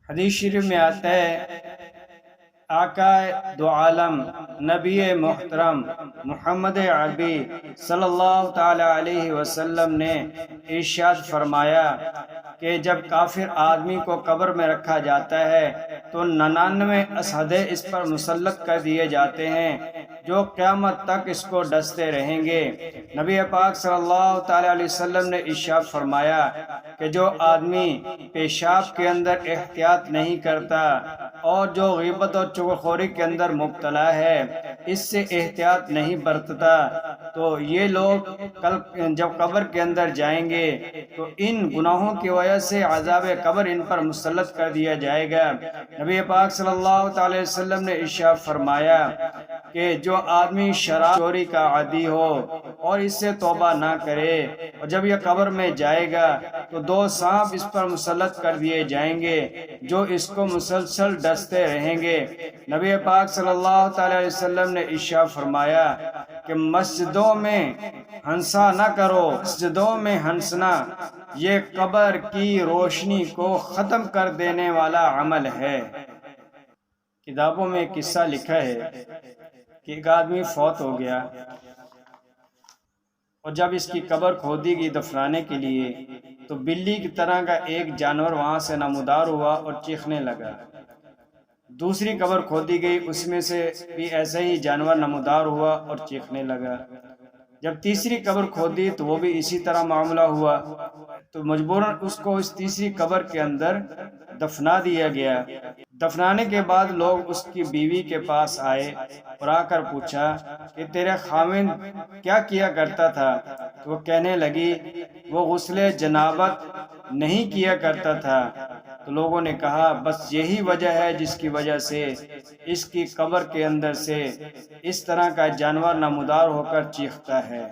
حدیث شریف میں آتا ہے آقا دو عالم نبی محترم محمد عربی صلی اللہ تعالی علیہ وسلم نے ارشاد فرمایا کہ جب کافر آدمی کو قبر میں رکھا جاتا ہے تو 99 اسحدے اس پر مسلط کر دیے جاتے ہیں جو قیامت تک اس کو ڈستے رہیں گے۔ نبی پاک صلی اللہ تعالی علیہ وسلم نے ارشاد فرمایا کہ جو آدمی پیشاب کے اندر احتیاط نہیں کرتا اور جو غیبت اور چغلخوری کے اندر مبتلا ہے، اس سے احتیاط نہیں برتتا، تو یہ لوگ کل جب قبر کے اندر جائیں گے تو ان گناہوں کی وجہ سے عذاب قبر ان پر مسلط کر دیا جائے گا۔ نبی پاک صلی اللہ تعالی وسلم نے ارشاد فرمایا کہ جو آدمی شراب چوری کا عادی ہو اور اس سے توبہ نہ کرے اور جب یہ قبر میں جائے گا تو 2 سانپ اس پر مسلط کر دیے جائیں گے جو اس کو مسلسل ڈستے رہیں گے۔ نبی پاک صلی اللہ تعالی وسلم نے ارشاد فرمایا کہ مسجدوں میں ہنسا نہ کرو، مسجدوں میں ہنسنا یہ قبر کی روشنی کو ختم کر دینے والا عمل ہے۔ کتابوں میں ایک قصہ لکھا ہے کہ ایک آدمی فوت ہو گیا اور جب اس کی قبر کھودی گئی دفنانے کے لیے تو بلی کی طرح کا ایک جانور وہاں سے نمودار ہوا اور چیخنے لگا۔ دوسری قبر کھودی گئی، اس میں سے بھی ایسا ہی جانور نمودار ہوا اور چیخنے لگا۔ جب تیسری قبر کھودی تو وہ بھی اسی طرح معاملہ ہوا، تو مجبوراً اس کو اس تیسری قبر کے اندر دفنا دیا گیا۔ دفنانے کے بعد لوگ اس کی بیوی کے پاس آئے اور آ کر پوچھا کہ تیرے خاوند کیا کیا کرتا تھا؟ تو وہ کہنے لگی وہ غسل جنابت نہیں کیا کرتا تھا۔ تو لوگوں نے کہا بس یہی وجہ ہے جس کی وجہ سے اس کی قبر کے اندر سے اس طرح کا جانور نمودار ہو کر چیختا ہے۔